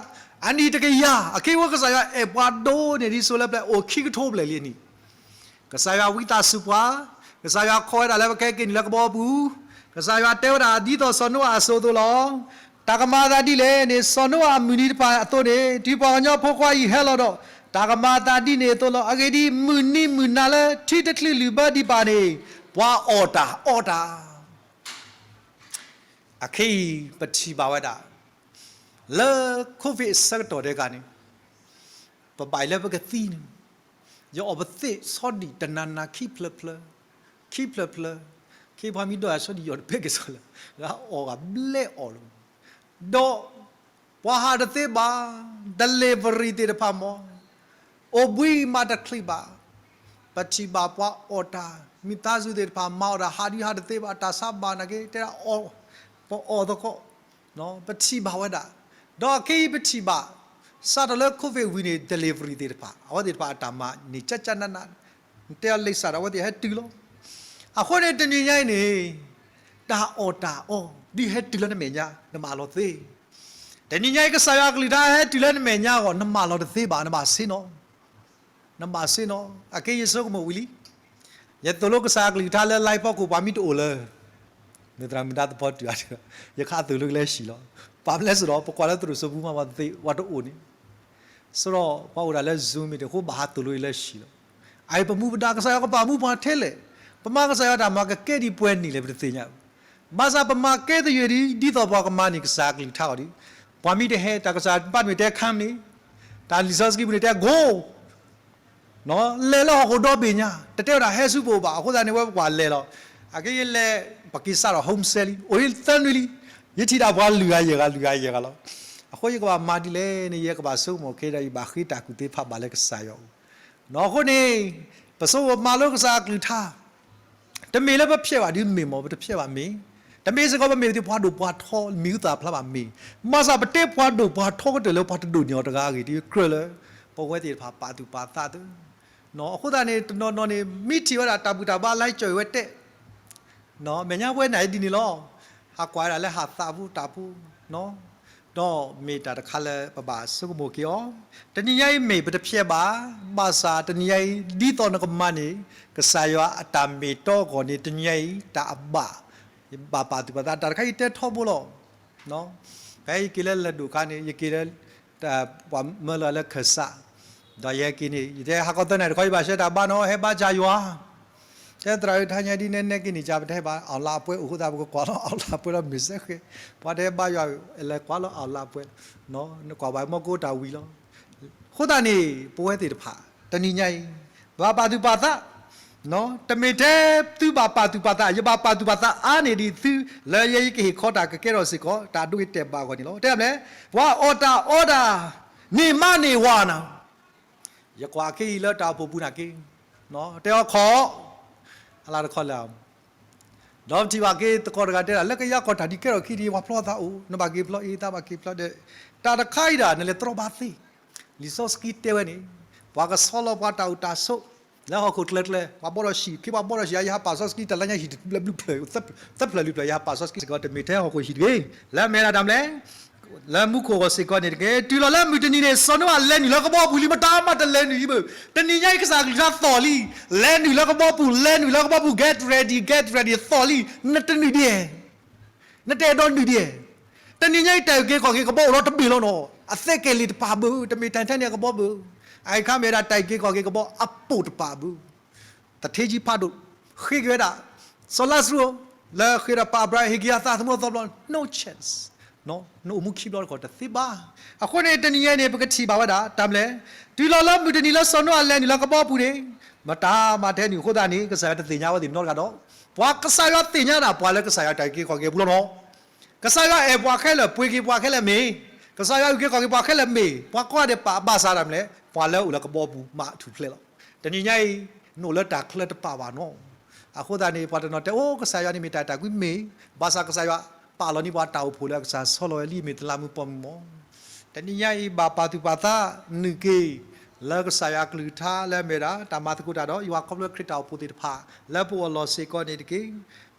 အန်ဒီတကရအကေဝကစားရအပွားဒိုးနေဒီဆိုလဲပလက်အိုခိကထိုးပလဲလီနီကစားရဝိတာစုပွားကစားရခေါ်ရလဲပကဲကင်းလကဘောဘူးကစားရတဲဝတာဒီတော့စောနောအဆိုးတို့လောတာကမာတာဒီလေနေစောနောအမူနီတပါအတော့နေဒီပေါ်ညောဖို့ခွာကြီးဟဲလောတော့တာကမာတာဒီနေတော့လောအကေဒီမူနီမူနာလဲထိတကလီလူပါဒီပါနေဘွာအော်တာအခေပတိပါဝတာလဲကိုဗစ်စက်တော်တဲ့ကနေပပိုင်လဲပကတိနယောအဘသိစောဒီတနနာခိဖလခိဘာမီတော့စောဒီယောပက်ကစလာငါအော်ကဘလဲအော်လို့တော့ဝါဟာတဲ့ပါ delivery တဲ့ဖာမောအဘွီမာတခလီပါပတိပါပွားအော်တာမိသားစုတဲ့ဖာမောတာဟာဒီဟာတဲ့ပါတာဆဘာနာကေတဲ့အော်ပေါ်အော်တော့နော်ပတိပါဝတာတော့ကေပတိပါ ซาตเลคูเววินีเดลิเวอรี่เดร์ปะเอาเดร์ปะตามมานี่จัดจันนั่นเตลลิสาเอาเดให้ติโลอะคนเนี่ยตนี่ยัยนี่ตาโอดีให้ติโลนั่นเมียนมาลอซีแต่นี่ยัยก็สายกลีได้ให้ติโลนั่นเมียก็นมาลอซีบ้านมาซีโนนมาซีโนอะเกยสุกโมวิลียัดตัวโลกสายกลีท่าเลไลฟ์พอกูปามิตโอเลเนี่ยตรามิดาตพอดอยู่อ่ะยังขาดตัวโลกเล่สิโลปามเลสโรปกว่าแล้วตัวสุบุมาวัดโอนี่สโรพออุดาเลซูมิเดโคบาตัวโลกเล่สิโลไอ้ปมูบดากสายก็ปามูมาเทเลปมากสายดามาก็เกดีป่วยนี่เลยเป็นสิ่งนี้มาซาปมาเกดอยู่ดีต่อบอกมานี่ก็สากลิท่าดิปามีเดให้ตากสายบ้านมีเดคำนี่ตาลิซัสกีมีเดโกเนาะเลล่อโคดอบิญาแต่เดี๋ยวเราเฮซูโบบาโคตานี่ว่ากว่าเลล่ออาเกยเลปากีสถานโฮมเซลีโอ้ยตันวิลียี่ที่ดาวลือเยอะแล้วอะคนยังว่ามาดิเลนี่ยังก็บาสู้โมเคได้บาခိตากุติภาบาเลกสายองเนาะคนนี้ประสบมาโลกสากลิท่าแต่มีแล้วแบบเชื่อว่าดิมีหมอแบบเชื่อว่ามีแต่มีสิ่งก็มีที่พอดูพอท้อมีตาพระบามีมาซาเปเตพอดูพอท้อก็เดี๋ยวพอดูเนี่ยตะกากี่ที่เคลื่อนเลยพอไว้ที่พาปาตุปาตาตัวเนาะคนนั้นนี่มีที่ว่าตาบุตาบ้านไล่จ่อยไว้เตะเนาะแม่ย่าไว้ไหนดีนี่ล้อหากว่าอะไรหาตาผู้ตาผู้เนาะมีแต่ตะคัลปะบาสุกโมกิอ๋อแต่นี่ยัยมีเป็นเพียบาซาแต่นี่ยัยดีตอนนักมันนี่ก็สายว่าตามมีโตก่อนนี่แต่นี่ยัยตาบาปาตุปาตาแต่ใครเตะทบุโลเนาะใครกิเลสละดูกันนี่ยกิเลสแต่ว่าเมื่อละขสะดอยกินี่เดี๋ยวหากตอนไหนใครบาเชตาบ้านเนาะให้บาจายัวเจ้าตรายทางยันดีเน่กินี่จะไปให้บาเอาลาป่วยอุคุตาบุกกว่าเราเอาลาป่วยเรามิสเซ่พอได้บาอยู่อะไรกว่าเราเอาลาป่วยเนาะกว่าบามกูตาวีเราขุดานี่ป่วยติดผ่าตอนนี้ไงบาปาตุปาตาเนาะแต่ไม่ได้ตุบาปาตุปาตาอย่าบาปาตุปาตาอันนี้ดีตุเลยยังกี่ข้อตาก็แค่เราสิข้อตาดูเต็มบาคนนี้เราเต็มเลยว่าโอดานี่มานี่วานะอย่ากว่ากี่เลิศตาปูปูนักกี่เนาะแต่ว่าขออะไรก็ขอแล้วดอมที่ว่ากี่ตะกอนกันเดี๋ยวแล้วก็อยากขอถ่ายที่แค่เราคิดดีว่าพลอดท่าอูนบากี่พลอดอีตาบากี่พลอดเดตาตะไคร้ด่านั่นเลยตรบาสิลิซอสกิเตวนี่ว่าก็สโลว่าตาอุตาโซแล้วเขาขุดเล็ดเลยว่าบอลชีคิดว่าบอลชียาปาซอสกิแต่ละอย่างหิดเล็บลุกเลยซับเลยลุกเลยยาปาซอสกิก็จะมีเท่าเขาหิดเองแล้วเมื่อดำเลยแล้วมุขก็สิก่อนนี่เกตุลแล้วมีตนี่เนี่ยสนุว่าเล่นนี่แล้วก็บอกบุลีมาตามมาแต่เล่นนี่แบบแต่นี่ยังก็สักจะต่อลีเล่นนี่แล้วก็บอกบุเล่นนี่แล้วก็บอกบุ get ready ต่อลีนั่นตนี่เดียนั่นแต่โดนนี่เดียแต่นี่ยังแต่เกก็บอกเราต้องบีแล้วเนาะอาเซเกลิตปาบูแต่มีแทนเนี่ยก็บอกบูไอ้ข้ามีอะไรแต่เกก็บอกอัปปุตปาบูแต่เทจิพาดูขี้เกียจโซลาสโรแล้วขี้ระปาบรายฮิกิอาตาสมมติตบลอน no chance noมุขีบลอดก็ตัดสิบ้าอะคนเนี่ยตอนนี้เนี่ยปกติบ่าวดาตามเลยที่เราล้มอยู่ตอนนี้เราสนุกอะไรนี่เราก็บอกพูดเองมาตามาแทนอยู่คนตานี้ก็ใส่แต่ตีนยาวว่าตีนนอดกันเนาะพอก็ใส่ว่าตีนยาวน่ะพอแล้วก็ใส่ใจกี่ของกี่บุญเนาะก็ใส่ว่าพอแค่เลยปุยกี่พอแค่เลยมีก็ใส่ว่ากี่ของกี่พอแค่เลยมีพอก็ได้ป่าบ้าสารอะไรเลยพอแล้วแล้วก็บอกบุมาถูกเลยแล้วแต่นี่ไงหนูเลิศดักเลิศป่าวานเนาะอะคนตานี้พอจะนอนแต่โอ้ก็ใส่ว่านี่มีแต่กูมีบ้าสารก็ใส่ว่าปาลนี่ว่าเตาพูดแล้วก็จะสโลลี่มีตลามุปมอแต่นี่ยังบาปาตุปาตาหนึ่งกีแล้วก็สายกลือท่าแล้วเมื่อไรตามมาตะกุดาดอยู่ว่าเขาเลือกคริสต์เอาพูดติดผ้าแล้วพวกเราเสกนี่กี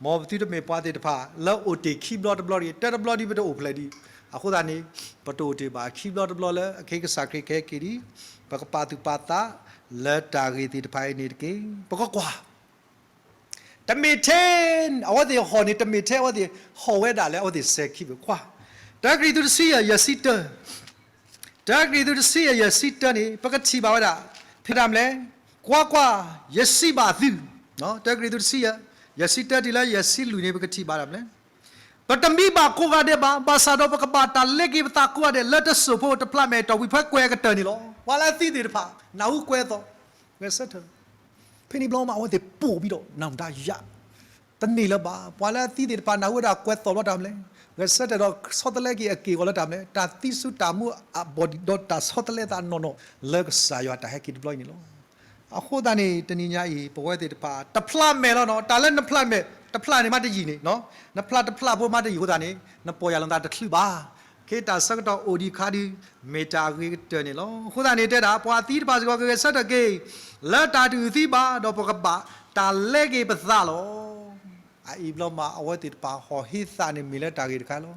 มอบที่จะมีปาติดผ้าแล้วอุติคีบลอดบลอดีแต่บลอดีเป็นตัวอุปเลยดีอะคุณตานี่ประตูที่บ่าคีบลอดบลอแล้วเคก็สักเคกีดีปากปาตุปาตาแล้วตากีติดผ้านี่กีปากกว่าแต่มีเทนเอาว่าที่หอนี่แต่มีเทนว่าที่หอเวดาแล้วว่าที่เสกขี้แบบกว่าแต่กรีตุเสียอย่าสิเตอร์แต่กรีตุเสียอย่าสิเตอร์นี่ปกติบ่าวดาพี่ดำเลยกว่าอย่าสิบาทเนาะแต่กรีตุเสียอย่าสิเตอร์ที่ละอย่าสิลุยนี่ปกติบ่าวดำเลยแต่ตมีบ่ากูกันเดบ่าสาดปกบาตาเล็กตากูกันเดเลตสุโพตพลาเมตวิพักเกวกันเตอร์นี่หรอว่าแล้วที่ดีหรือเปล่าหนาวเกวต่อเกวเสร็จพี่นี่บล็อกมาว่าเด็กปู่พี่โดนำได้ยะตอนนี้ละบ้าพอแล้วที่เด็กปานาวุดาเกวตตัวเราทำเลยเกษตรเราสอดเล็กกี่กี่ก็เราทำเลยแต่ที่สุดตามูบอดี้โดตาสอดเล็กตาโนโนเลิกสายว่าแต่ให้คิดบล็อกนี่หรออะโคตรนี่ตอนนี้ยังอีปกติปาตะพลาเมแล้วเนาะตาเล่นตะพลาเมตะพลานี่มาได้ยินเนาะตะพลาพวกมาได้ยินโคตรนี่นับปอยาลังตาตะคลีบ้า Kita sakta odi khadi meta ke tene lo khuda ni te da pwa ti ba ko ke sat ke la ta tu ti ba do pa ka ba ta le ke pa sa lo a i blo ma awa ti pa ho hi sa ni mi le ta ke kha lo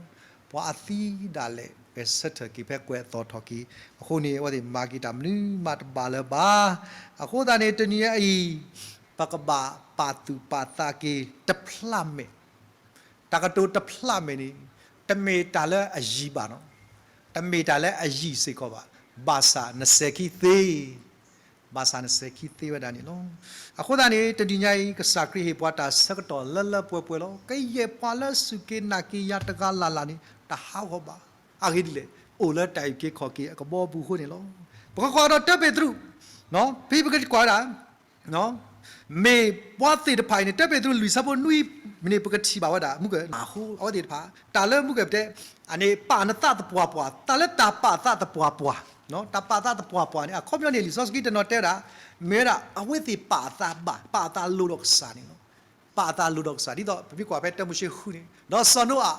pwa ti da le pe sat ke pe kwe to tho ki khu ni wa ti ma ki ta mnu ma ta ba le ba khuda ni te ni ai pa ka ba pa tu pa ta ke ta phla me ta ka to ta phla me niတမေတာလဲအကြီးပါနော်တမေတာလဲအကြီးစိတ်ခေါ်ပါဘာသာ20ခိသေးဘာသာ20ခိသေးဝဒနီနော်အခုဒါနေတတိညာကစားခရီဟေပွားတာစကတော်လလပွဲပွဲလောကဲရပွာလစုကေနာကီယတကလာလာနီတဟာဟောပါအဂိဒီလေအိုလတိုင်ကေခေါ်ကေကဘောဘူးခိုနေလောဘကခေါ်တော့တက်ပေသူနော်ဖိပကကွာတာနော်မေပွားတဲ့ဖိုင်နဲ့တက်ပေသူလူစဖို့နွီမနေပကတိပါဝဒမှုကနာဟုအော်ဒီဖာတာလဲမှုကတဲ့အနေပါနတတပွားပွားတာလဲတာပါတတပွားပွားနော်တာပါတတပွားပွားနေခေါမျောနေလီဆော့စကီတနော်တဲ့တာမဲတာအဝိသိပါတာပါတာလူတော့စာနေနော်ပါတာလူတော့စာဒီတော့ပြကွာပဲတက်မှုရှိခုနေတော့ဆောနိုအ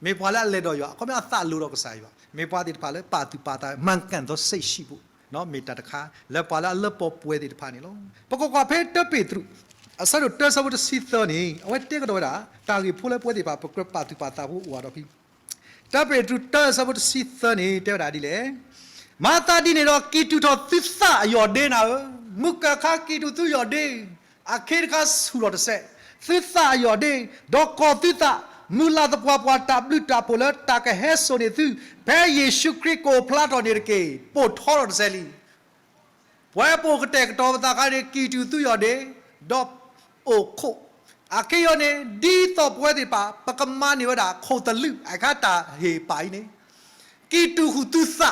မေပွားလဲလက်တော့ရခေါမျောသလူတော့စာရမေပွားဒီဖာလဲပါတူပါတာမန်ကန်တော့စိတ်ရှိဖို့နော်မေတာတခါလက်ပွားလဲလက်ပေါ်ပွဲဒီဖာနေလို့ပကကွာဖဲတက်ပေသူအစရတက်ဆဝတ်စီသောနေအဝဲတက်ကတော့တာတာကြီးဖိုးလဲပွဲဒီပါပကပါတူပါတာဘူးဟွာတော့ပြီတပ်ပေတူတက်ဆဝတ်စီသောနေတဲ့တာဒီလေမာတာဒီနေတော့ကီတူတော်သစ္စာအယော်ဒေနာမုကခါကီတူသူယော်ဒေအခေခါဆူတော်တဲ့သစ္စာအယော်ဒေဒေါကောတိတာမူလာတပွားပွားတပ်လူတာပိုလတာကဟဲဆိုနေသူဘဲယေရှုခရစ်ကိုဖလာတော်နေကေပို့ထော်တော်တဲ့လီဘွဲပိုကတဲ့တော်တာကကီတူသူယော်ဒေဒေါโอโคอาเคโยเนดีต่อปวยติปาปะกมานิวดาโคตะลึไอคาตาเฮไปนี่กีตูหุตุสะ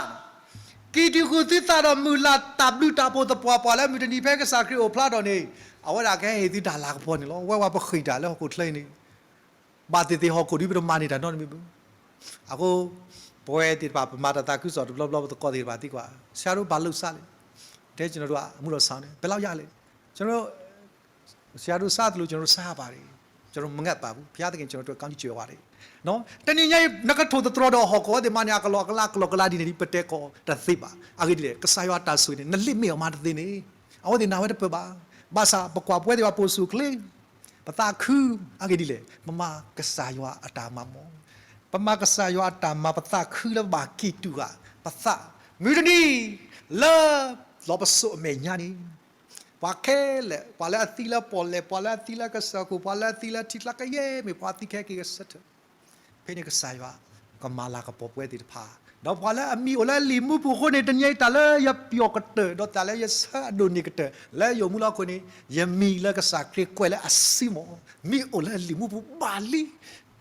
กีตูหุตุสะดอมูลาตับลุตาโปตะปวปวแล้วมีตนีเพกะสาคริโอพลาดอนี่เอาว่าดาแค่เฮติดาลากพอนี่ลอว่าบ่ခိดาแล้วกูทเลนี่บาติติฮอกูดิปรมานี่ดานอนี่บุอะโกปวยติปามาตากุสอลอบๆตะกอติปาติกว่าဆရာတို့ဘာလုပ်စားလဲတဲ့ကျွန်တော်တို့ကအမှုတော်ဆောင်တယ်ဘယ်လောက်ရလဲကျွန်တော်ဆရာတို့စားတယ်လို့ကျွန်တော်စားပါတယ်ကျွန်တော်မငတ်ပါဘူးဘုရားသခင်ကျွန်တော်တို့ကောင်းကြီးကြွယ်ပါတယ်နော်တနင်္ဂနွေနကထိုးတော်တော်ဟောကောဒီမညာကလောကလာဒီနေပတဲကောတသိပါအဂိဒီလေကဆာယတာဆွေနေနလိမေအမတသိနေအော်ဒီနာဝဲတပပါဘာသာပကွာပွဲဒီပါပိုစုကလေးပတာခူအဂိဒီလေမမကဆာယအတာမမောပမကဆာယအတာမပတာခူလဘာကီတူကပသမီဒနီလောပဆုအမေညာနီပါခဲလေပါလာသီလာပေါ်လေပါလာသီလာကစကူပါလာသီလာတိလာကရဲမေပါတိခဲကေစတ်ဖိနေကဆာယကမာလာကပေါ်ပွဲတိဖာတော့ပါလာအမီအိုလာလီမူပူခိုနေတညိုက်တလဲရပြောကတဲ့တော့တလဲရဆာဒိုနိကတဲ့လဲယမူလာခိုနေယမီလာကစားခရကွဲလဲအစီမောမီအိုလာလီမူပူဘာလီ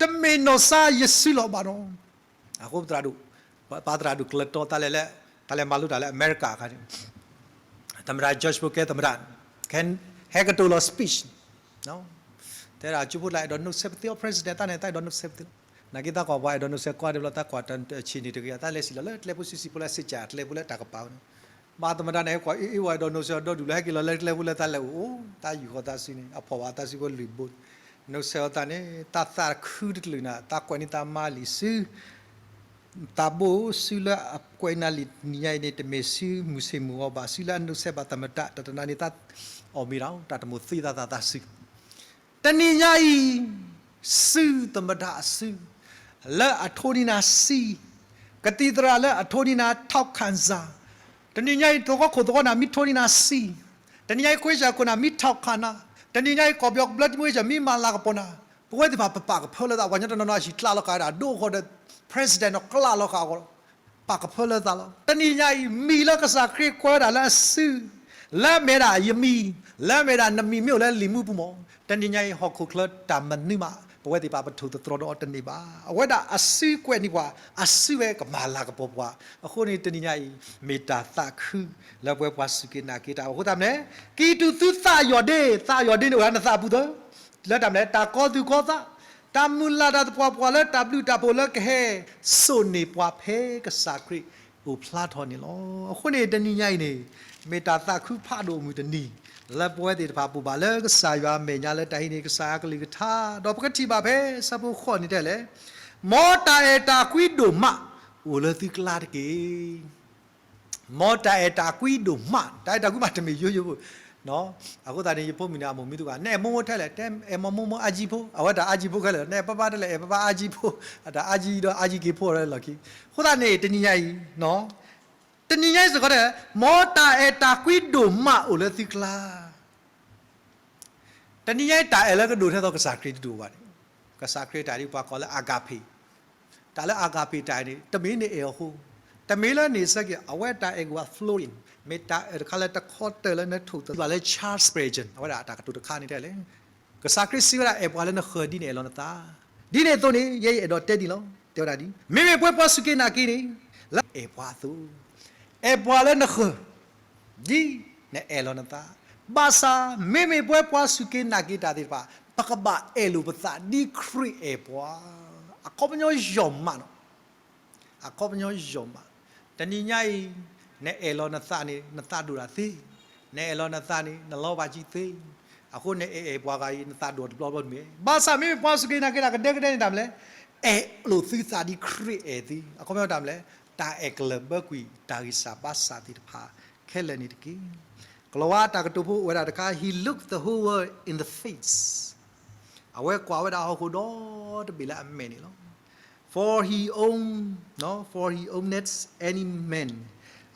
တမေနောစာယစီလောဘာတော့အခုတရာဒူပါတရာဒူကလတော့တလဲမာလူတလဲအမေရိကခါတမရာဂျော့ချ်ဘုကေတမရာcan have to lo speech no there are you put like don't know safety of president ta ne ta don't know safety na kita ko why don't know se kwa de lo ta kwa tan chi ni de ya ta le si lo le pu si pu la sit cha le pu la ta ka pa ba ta ma da ne kwa e why don't know se do du la ki lo le pu la ta le o ta yu ko ta si ni a pho wa ta si ko li bu no se ta ne ta ta khu de lu na ta kwa ni ta ma li su tabo sila apkoina li niai ne te mesu musemu ba sila no se ba tamata tatana ni tat o mirao tatamu thi ta su tani nyai su tamata su la athoni na si katidra la athoni na thok khan za tani nyai to ko to na mi thoni na si tani nyai kwe ja ko na mi thok khana tani nyai ko byok blood mwe ja mi ma la ka pona pwe ti ba pa ka phola da wa nya na shi tla lo ka da do ko da president of kala lo ka ko pa ka phola da lo tani nyai mi la ka sa kre ko da la su la me da yami la me da na mi myo la li mu pu mo tani nyai ho ko kla ta man ni ma pwe ti ba pa thu to do tani ba awe da asu kwe ni kwa asu we ka ma la ka po bwa akho ni tani nyai me ta ta khu la pwe bwa su ke na ke ta ho ta me ki tu tu sa yo de ni wa na sa bu do la ta me ta ko tu ko taตามุลาดาตปวปวละตาบลูตาโปละแค่สุนีปวเพกษาคริอุพลาทอนี่ลอคนนี้ตะนี่ใหญ่นี่เมตตาตาคุพาโดมุตะนี่ละปวยติพาปูบาละกษายวาเมญาละไตนี่กษากลิกทาดอปกติบาเพสะบุข้อนี่แต่เลยมอตาเอตาคุยโดมะอุ ulah tu kelar ke mau tak kui do mat tak kui mat demi yo no aku tadi pun mina mau itu kan mau thale tem mau aji po awak dah aji po kalau papa dah papa aji po ada aji ke po lagi aku tadi teniai no teniai sekarang mau tak kui do mat ulah tu kelar teniai tak elok do tu kesakri tu buat kesakri tadi pak kalau agape tak le agape tadi tapi ni aku tapi lah ni sekali awak tak gua flowing meta kalau tak quarter lah nak tu tu balai Charles Spurgeon awak tak tu dekat ni dah le kesakri siapa balai nak khadi ni elok nata di ni tu ni ye dot tadi lo teu tadi meme puas suki nak ni lah puas tu balai nak di ni elok nata bahasa meme puas suki nak tadi pa pakaba elu besa di create puas aku punya joman aku punya joman dan ni nyai ne elo nata ni nata durasi ne elo nata ni nalo baji ti aku ne buat gai nata dua puluh me bahasa me pas ke nak kedai ni damle lu si sadi create aku me damle ta klub kui ta isa bahasa ti pa kele ni ki keluar ta ketupu wada ka he looked the whole world in the face awe kwa wada aku do bila amen ni lo for he owned any man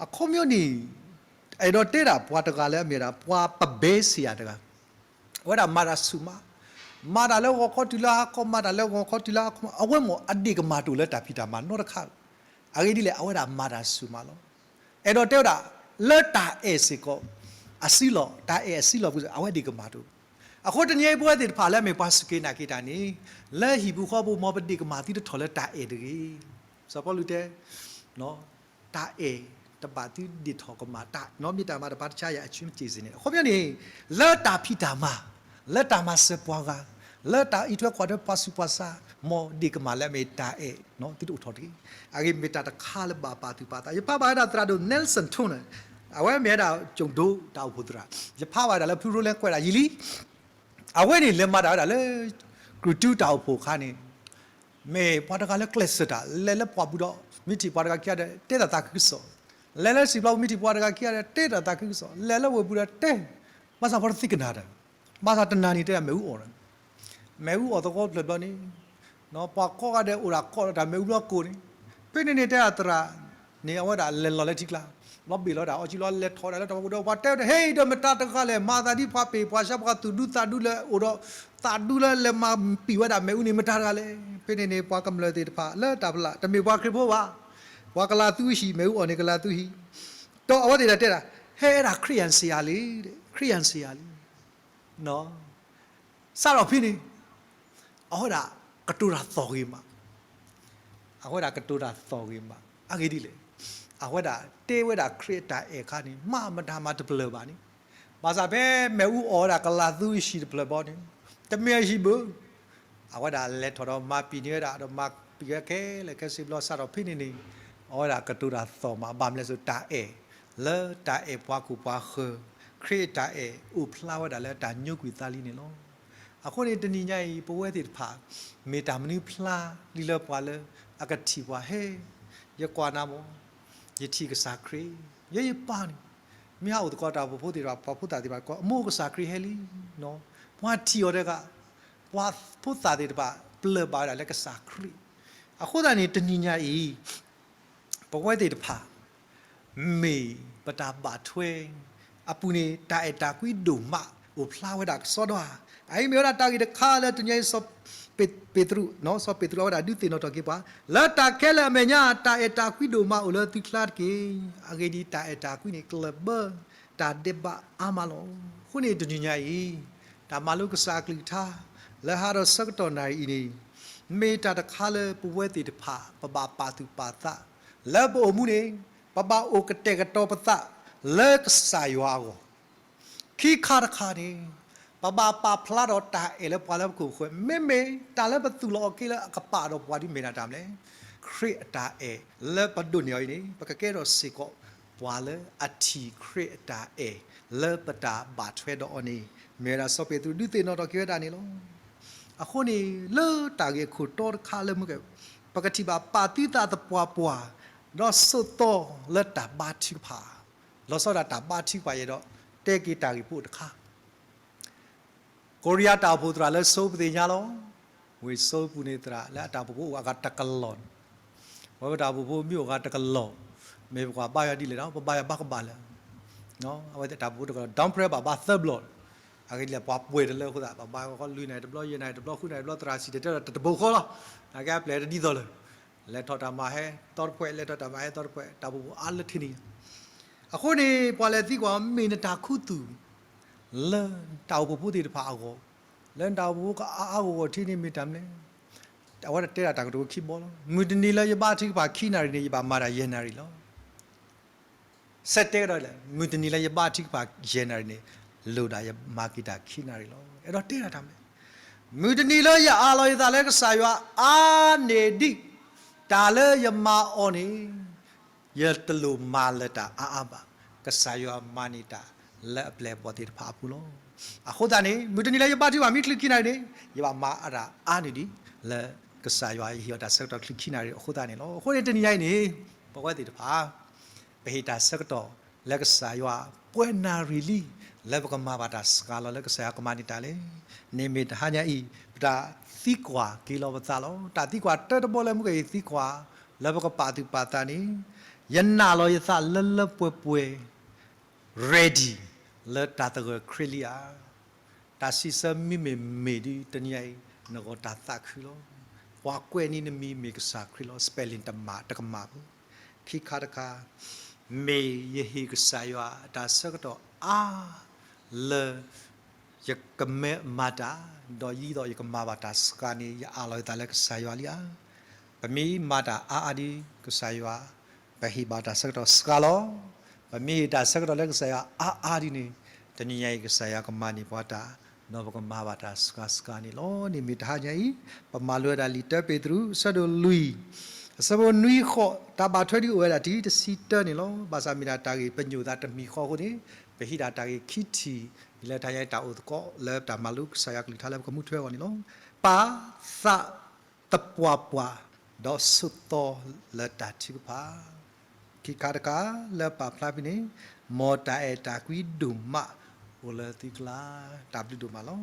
a community အဲ့တော့တဲ့တာဘွားတကလည်းအမြဲတာဘွားပဘေးစီရတကဝဲတာမာရာဆူမာတာလည်းခေါ်တူလာခေါ်မာတာလည်းခေါ်တူလာအဝဲမအဒီကမာတူလည်းတာဖီတာမာနောတခါအဂိဒီလေအဝဲတာမာရာဆူမာလောအဲ့တော့တဲ့တာလက်တာအေစီကိုအစီလောတာအေအစီလောဘူးအဝဲဒီကမာတူအခုတညေပွဲတဲ့ဖာလည်းမေပါစကေနာကေတာနီလက်ဟီဘူးခေါ်ဘူးမောပဒီကမာတီထော်လက်တာအေတကြီးစပေါ်လူတဲ့နော်တာအေတပါတိဒီထောကမာတာနော်မိတာမာတပါချာရအချင်းကြည်စင်းနေခေါ်ပြနေလက်တာဖီတာမာလက်တာမာစပွားကလက်တာဤထွဲခေါ်တဲ့ပါစုပါစာမောဒီကမာလက်မေတာအေနော်တိတူထော်တီအဂိမေတာတခါလပါပါတိပါတာယပပါဒါတရာဒိုနယ်ဆန်ထုံးအဝဲမဲတာဂျုံဒိုတောက်ဖို့တရာယပပါဒါလည်းဖူရိုလဲကွဲတာယီလီအဝဲနေလက်မတာဒါလည်းဂရူတူတောက်ဖို့ခါနေမေပါတကလည်းကလစ်စတာလဲလဲပွားဘူးတော့မိတီပါတကကြတဲ့တဲ့တာကစ်စောလဲလဲစီဘလောက်မိတီပွားတကကြတဲ့တဲ့တာကစ်စောလဲလဲဝဘူးတဲ့မဆာဖို့သိကနာတယ်မဆာတနာနေတဲ့မဲဦးအော်တယ်မဲဦးအော်တော့ဘလဘနီနော်ပါကောကတဲ့ဥရာကောဒါမဲဦးတော့ကိုနေပြင်းနေတဲ့တရာနေအဝဒါလဲလော်လက်တိကလာလော်ဘီလော်ဒါအချီလော်လက်ထော်တယ်တော့ဘာတဲ့ဟေးတော့မတာတကလည်းမာသာဒီဖာပေပွားရှပ်ကတူဒူတာဒူလဲဥတော့တာဒူလဲလဲမပီဝဒါမဲဦးနေမတာကလည်းပြင်းနေပွားကမလဲတဲ့ဖာလဲတာဗလာတမေပွားခရဖို့ပါဝါကလာသူရှိမဲဦးအော်နေကလာသူဟီတော့အဝတဲ့တဲ့ဟဲအဲ့ဒါခရိယန်ဆရာလေးတဲ့ခရိယန်ဆရာလေးနော်စတော့ဖိနေအော်ဒါကတူရာသော်ကြီးမှာအော်ဒါကတူရာသော်ကြီးမှာအဂိဒီလေအော်ဒါတေဝဒါခရစ်တာအေခါနီမဒါမတဘလပါနီဘာသာပဲမဲဦးအော်ဒါကလာသူရှိတဘလပေါ်နီတမဲရှိဘူးအော်ဒါလက်ထော်တော့မပီနေတာတော့မပီခဲလေကစီဘလောစတော့ဖိနေနေအော်ဒါကတူရာသော်မှာဘာမလဲဆိုတာအေလဲတာအေပွားကူပွားခခရစ်တာအေဥဖလာဝဒါလဲတာညုတ်ကွေသားလီနေလောအခုနေတဏိညာဤပဝဲတိဖာမေတာမနိဖလာလီလပွားလဲအကတိပွားဟဲရကွာနာမောယတိကစားခရီယေပါနီမြောက်တကောတာဖို့တိရပဖုတာတိပါကောအမိုးကစားခရီဟဲလီနော်ဘွာတီရောတဲ့ကဘွာဖုတာတိပါပလပါလဲကစားခရီအခုတန်နေတဏိညာဤပဝဲတိဖာမေပတာဘာထွေအပူနေတာအတာကွီဒုမဥဖလာဝဒါစောဒွာအိမေရာတာဂီတခါလဲတညေစောပေတရုနော်စောပေတရုဝဒါဒုတိနော်တော့ကေပါလာတာခဲလမညာတာအတာကွီဒုမဥလတိခလာကေအဂေဒီတာအတာကွီနေကလဘတာဒေဘအာမလောခုနေတညညာဤဒါမလုကစားကလီသာလာဟာရစကတော်နိုင်ဤနေမေတာတခါလဲပဝဲတိတဖာပပပါတုပါသလဘောမှုနေပပအိုကတဲ့ကတော့ပသလက်စာရွာကိုခိခါရခါနေပပပါဖလာတော့တာအဲလေပွာလကိုခွမေမေတာလည်းဘသူလောကေလကပါတော့ပွာဒီမေနာတမ်လေခရစ်တာအဲလေပဒုန်ယောနေပကကဲတော့စေကောပွာလေအတီခရစ်တာအဲလေပတာဘာထွဲတော့အနေမေရာစောပေသူဒုတေနော်တော့ကေတာနေလောအခုနေလေတာကေခုတော်ခါလေမကပကတိပါပါတိတာတပွားပွား đó số to là đã ba chiếc phá lo sau đã ba chiếc phá vậy đó tê cái ta cái bút khác Korea ta bút ra là số bút nhà lo với số bút này ra là ta bút agak takal lon với ta bút miu agak takal lon mấy quả bay đi lên đó bay bắt bay là nó với ta bút được down press ba third blow cái là bắp bùi đó là khu ta bay có lùi này đập lo như này đập lo khu này đập lo tra xịt đó đập bầu khó lo cái play đi rồi let thọ tama hai tọt quẹt let thọ tama hai tọt quẹt ta bút ăn lên thiênအခုနေပွာလဲသိကွာမင်းတာခုတူလန်တောက်ဖို့တိတဖာကိုလန်တောက်ဖို့ကအာကိုထင်းနေမိတမ်းလေတဝတ်တဲတာကတော့ခိဘောလို့ငွေတနေလဲရပါတိပါခိနာရီနေရပါမာတာယေနာရီလို့ဆက်တဲတော့လေငွေတနေလဲရပါတိပါယေနာရီနေလိုတာရမာကီတာခိနာရီလို့အဲ့တော့တဲတာတမ်းငွေတနေလဲရအားလို့ရတာလဲကဆာရွာအာနေဒီတာလဲရမာအော်နေရတလူမာလတာအာဘာကဆာယောမာနီတာလက်ပလက်ပေါ်တိဖာပူလို့အခုတည်းမြတနီလည်းရပါတိပါမိကလစ်ခိနိုင်တယ်ရပါမာအရာအာနေဒီလက်ကဆာယောဟီယတာဆက်တော့ကလစ်ခိနိုင်တယ်အခုတည်းလို့အခုတည်းရိုင်းနေဘဝတိတဖာဘဟိတာဆက်တော့လက်ကဆာယောပွဲနာရီလီလက်ကမာဘာတာစကာလလက်ကဆာကမာနီတာလေနေမီတဟာညာဤပတာသီကွာကီလိုဘတာလို့တာသီကွာတက်တပေါ်လည်းမကေသီကွာလက်ကပါတိပါတာနီယနာလောယသလလပွပွ ready လက်တာတကခရလီယာတာစီစမီမေဒီတနိယနဂတာသခလောဝါကွဲနီနမီမေကစာခရလော spelling တမတကမာခိခါတခါမေယဟိကဆာယောတာစကတော့အာလေယကမေမာတာဒေါ်ယီဒေါ်ယကမာဘာတာစကနီယအာလောတာလကဆာယောလီယာပမီမာတာအာဒီကဆာယောဘဟိဘာတာစကတော့စကလောပမီတာစကတော့လကဆာယောအာဒီနီတနိယကဆာယောကမာနီပွားတာနောဘကမာဘာတာစကနီလောနိမိတာညိပမာလွေတာလီတပေတရုဆဒိုလူီစဘောနွီခောတာဘာထွဲဒီဝဲတာဒီတစီတနေလောဘာသာမီနာတာကြီးပညူတာတမီခောကိုနေဘဟိတာတာကြီးခိတီလက်ထိုင်တာဥကောလက်တာမလုဆာယကလီထားလက်ကမှုထွဲကောနီလောပါသတပွားပွားဒေါ်ဆုတောလက်တာချိပါခိကာတကာလက်ပါဖလာပိနေမောတာအတာကွီဒုမဝလတိကလာတာဘလူဒုမလော